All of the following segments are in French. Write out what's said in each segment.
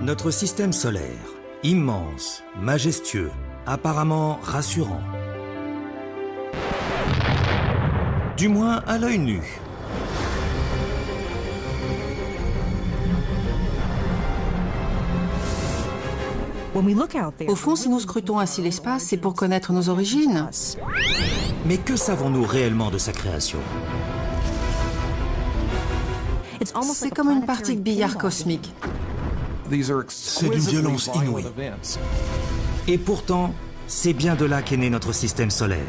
Notre système solaire, immense, majestueux, apparemment rassurant. Du moins à l'œil nu. Au fond, si nous scrutons ainsi l'espace, c'est pour connaître nos origines. Mais que savons-nous réellement de sa création? C'est comme une partie de billard cosmique. C'est d'une violence inouïe. Et pourtant, c'est bien de là qu'est né notre système solaire.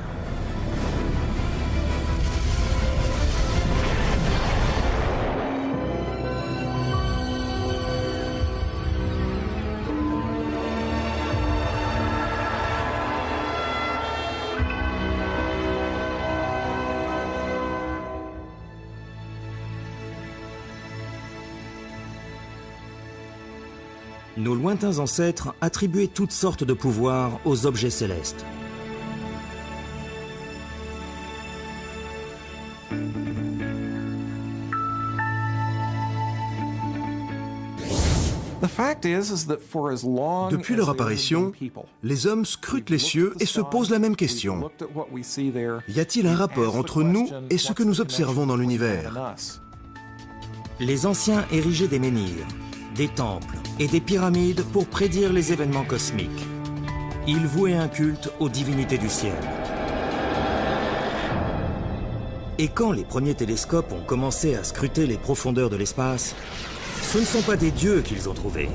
Nos lointains ancêtres attribuaient toutes sortes de pouvoirs aux objets célestes. Depuis leur apparition, les hommes scrutent les cieux et se posent la même question. Y a-t-il un rapport entre nous et ce que nous observons dans l'univers? Les anciens érigeaient des menhirs, des temples et des pyramides pour prédire les événements cosmiques. Ils vouaient un culte aux divinités du ciel. Et quand les premiers télescopes ont commencé à scruter les profondeurs de l'espace, ce ne sont pas des dieux qu'ils ont trouvés,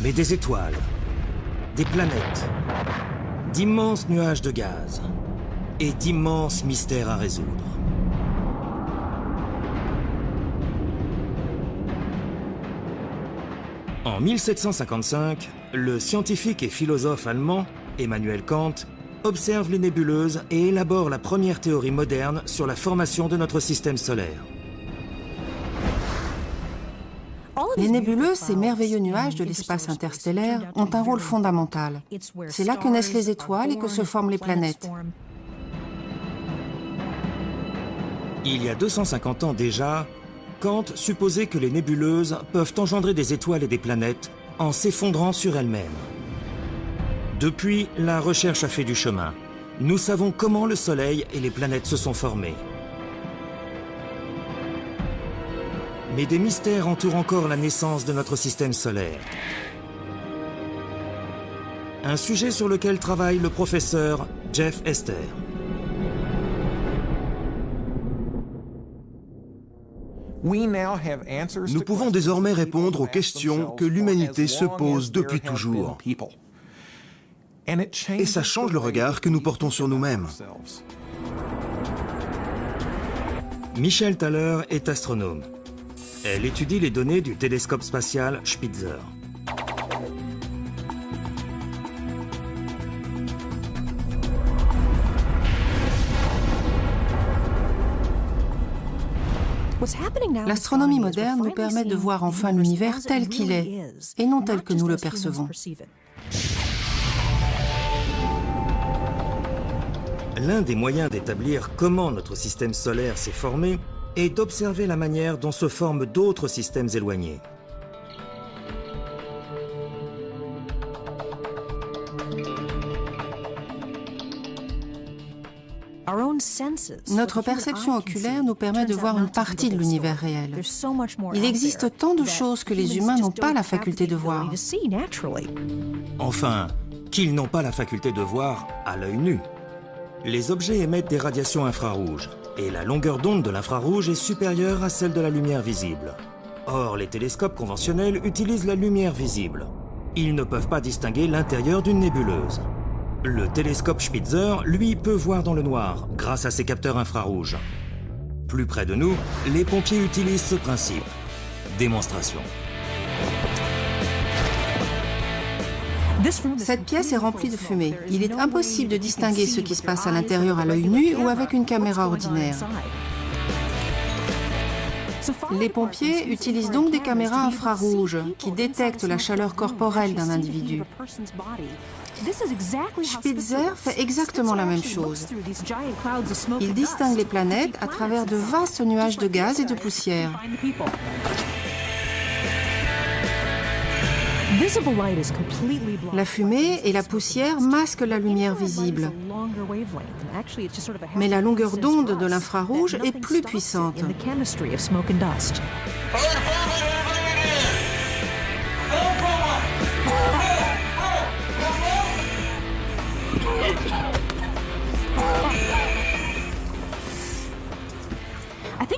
mais des étoiles, des planètes, d'immenses nuages de gaz et d'immenses mystères à résoudre. En 1755, le scientifique et philosophe allemand Emmanuel Kant observe les nébuleuses et élabore la première théorie moderne sur la formation de notre système solaire. Les nébuleuses, ces merveilleux nuages de l'espace interstellaire, ont un rôle fondamental. C'est là que naissent les étoiles et que se forment les planètes. Il y a 250 ans déjà, Kant supposait que les nébuleuses peuvent engendrer des étoiles et des planètes en s'effondrant sur elles-mêmes. Depuis, la recherche a fait du chemin. Nous savons comment le Soleil et les planètes se sont formés. Mais des mystères entourent encore la naissance de notre système solaire. Un sujet sur lequel travaille le professeur Jeff Hester. Nous pouvons désormais répondre aux questions que l'humanité se pose depuis toujours. Et ça change le regard que nous portons sur nous-mêmes. Michelle Thaler est astronome. Elle étudie les données du télescope spatial Spitzer. L'astronomie moderne nous permet de voir enfin l'univers tel qu'il est, et non tel que nous le percevons. L'un des moyens d'établir comment notre système solaire s'est formé est d'observer la manière dont se forment d'autres systèmes éloignés. Notre perception oculaire nous permet de voir une partie de l'univers réel. Il existe tant de choses que les humains n'ont pas la faculté de voir. Enfin, qu'ils n'ont pas la faculté de voir à l'œil nu. Les objets émettent des radiations infrarouges, et la longueur d'onde de l'infrarouge est supérieure à celle de la lumière visible. Or, les télescopes conventionnels utilisent la lumière visible. Ils ne peuvent pas distinguer l'intérieur d'une nébuleuse. Le télescope Spitzer, lui, peut voir dans le noir, grâce à ses capteurs infrarouges. Plus près de nous, les pompiers utilisent ce principe. Démonstration. Cette pièce est remplie de fumée. Il est impossible de distinguer ce qui se passe à l'intérieur à l'œil nu ou avec une caméra ordinaire. Les pompiers utilisent donc des caméras infrarouges qui détectent la chaleur corporelle d'un individu. Spitzer fait exactement la même chose. Il distingue les planètes à travers de vastes nuages de gaz et de poussière. La fumée et la poussière masquent la lumière visible. Mais la longueur d'onde de l'infrarouge est plus puissante.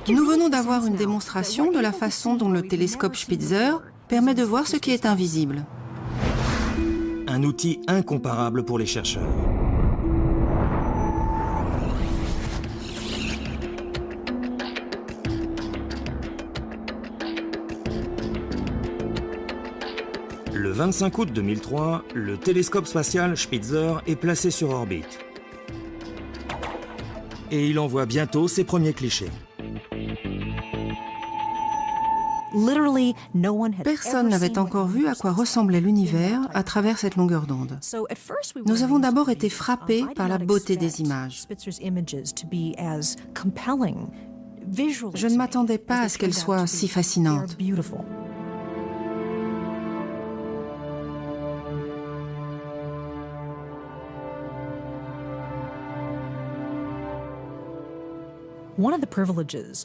Nous venons d'avoir une démonstration de la façon dont le télescope Spitzer permet de voir ce qui est invisible. Un outil incomparable pour les chercheurs. Le 25 août 2003, le télescope spatial Spitzer est placé sur orbite. Et il envoie bientôt ses premiers clichés. Personne n'avait encore vu à quoi ressemblait l'univers à travers cette longueur d'onde. Nous avons d'abord été frappés par la beauté des images. Je ne m'attendais pas à ce qu'elles soient si fascinantes.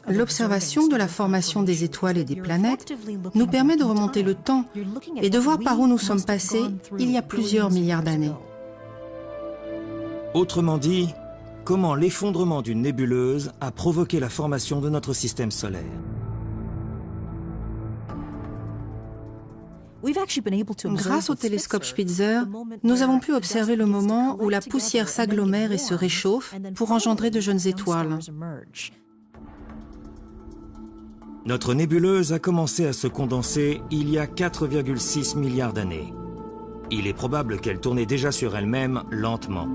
L'observation de la formation des étoiles et des planètes nous permet de remonter le temps et de voir par où nous sommes passés il y a plusieurs milliards d'années. Autrement dit, comment l'effondrement d'une nébuleuse a provoqué la formation de notre système solaire. Grâce au télescope Spitzer, nous avons pu observer le moment où la poussière s'agglomère et se réchauffe pour engendrer de jeunes étoiles. Notre nébuleuse a commencé à se condenser il y a 4,6 milliards d'années. Il est probable qu'elle tournait déjà sur elle-même lentement.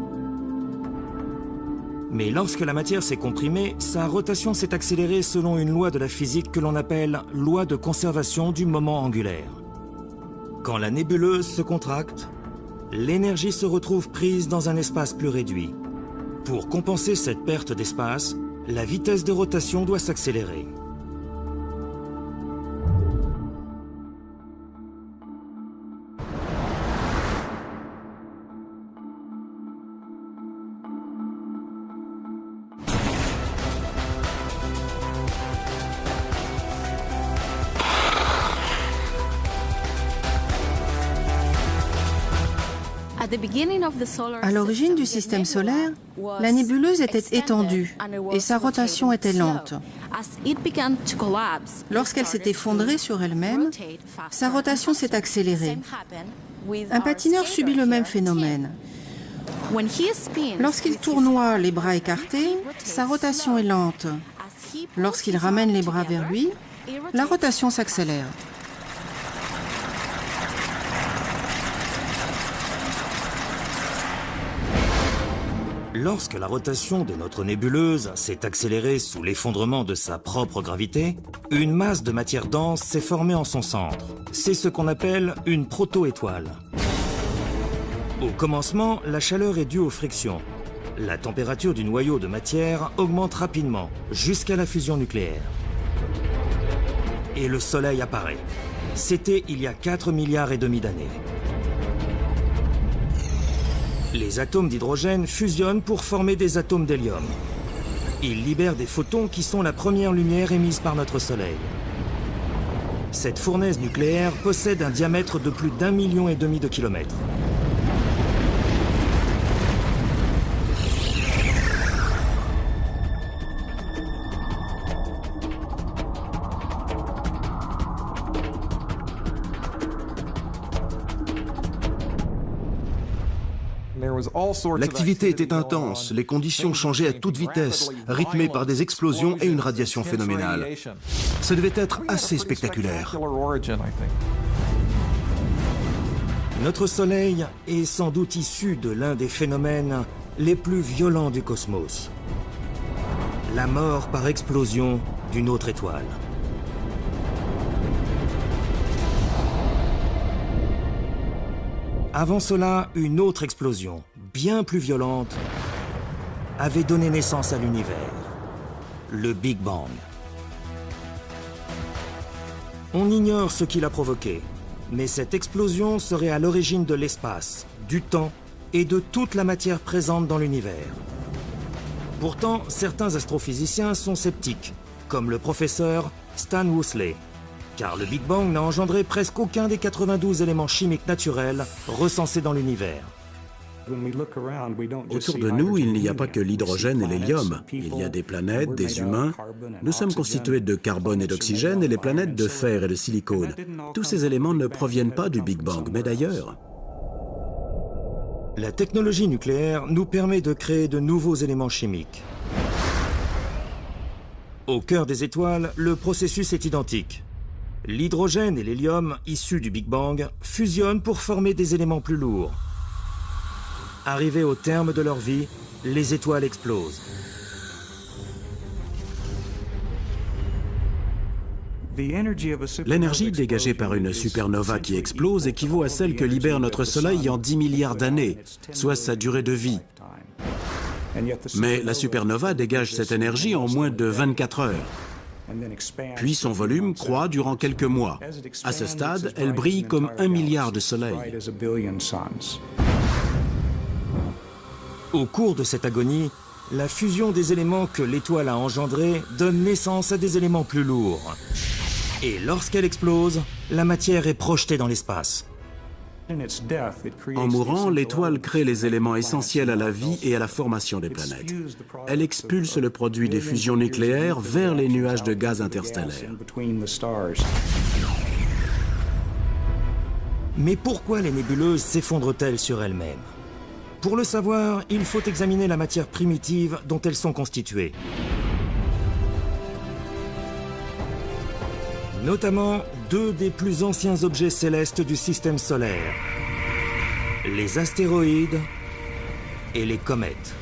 Mais lorsque la matière s'est comprimée, sa rotation s'est accélérée selon une loi de la physique que l'on appelle « loi de conservation du moment angulaire ». Quand la nébuleuse se contracte, l'énergie se retrouve prise dans un espace plus réduit. Pour compenser cette perte d'espace, la vitesse de rotation doit s'accélérer. À l'origine du système solaire, la nébuleuse était étendue et sa rotation était lente. Lorsqu'elle s'est effondrée sur elle-même, sa rotation s'est accélérée. Un patineur subit le même phénomène. Lorsqu'il tournoie les bras écartés, sa rotation est lente. Lorsqu'il ramène les bras vers lui, la rotation s'accélère. Lorsque la rotation de notre nébuleuse s'est accélérée sous l'effondrement de sa propre gravité, une masse de matière dense s'est formée en son centre. C'est ce qu'on appelle une proto-étoile. Au commencement, la chaleur est due aux frictions. La température du noyau de matière augmente rapidement, jusqu'à la fusion nucléaire. Et le Soleil apparaît. C'était il y a 4,5 milliards d'années. Les atomes d'hydrogène fusionnent pour former des atomes d'hélium. Ils libèrent des photons qui sont la première lumière émise par notre Soleil. Cette fournaise nucléaire possède un diamètre de plus d'1,5 million de kilomètres. L'activité était intense, les conditions changeaient à toute vitesse, rythmées par des explosions et une radiation phénoménale. Ça devait être assez spectaculaire. Notre Soleil est sans doute issu de l'un des phénomènes les plus violents du cosmos. La mort par explosion d'une autre étoile. Avant cela, une autre explosion, bien plus violente, avait donné naissance à l'univers, le Big Bang. On ignore ce qui l'a provoqué, Mais cette explosion serait à l'origine de l'espace, du temps et de toute la matière présente dans l'univers. Pourtant, certains astrophysiciens sont sceptiques, comme le professeur Stan Woosley, car le Big Bang n'a engendré presque aucun des 92 éléments chimiques naturels recensés dans l'univers. Autour de nous, il n'y a pas que l'hydrogène et l'hélium. Il y a des planètes, des humains. Nous sommes constitués de carbone et d'oxygène et les planètes de fer et de silicone. Tous ces éléments ne proviennent pas du Big Bang, mais d'ailleurs. La technologie nucléaire nous permet de créer de nouveaux éléments chimiques. Au cœur des étoiles, le processus est identique. L'hydrogène et l'hélium, issus du Big Bang, fusionnent pour former des éléments plus lourds. Arrivés au terme de leur vie, les étoiles explosent. L'énergie dégagée par une supernova qui explose équivaut à celle que libère notre Soleil en 10 milliards d'années, soit sa durée de vie. Mais la supernova dégage cette énergie en moins de 24 heures. Puis son volume croît durant quelques mois. À ce stade, elle brille comme 1 milliard de soleils. Au cours de cette agonie, la fusion des éléments que l'étoile a engendrés donne naissance à des éléments plus lourds. Et lorsqu'elle explose, la matière est projetée dans l'espace. En mourant, l'étoile crée les éléments essentiels à la vie et à la formation des planètes. Elle expulse le produit des fusions nucléaires vers les nuages de gaz interstellaires. Mais pourquoi les nébuleuses s'effondrent-elles sur elles-mêmes? Pour le savoir, il faut examiner la matière primitive dont elles sont constituées. Notamment deux des plus anciens objets célestes du système solaire, les astéroïdes et les comètes.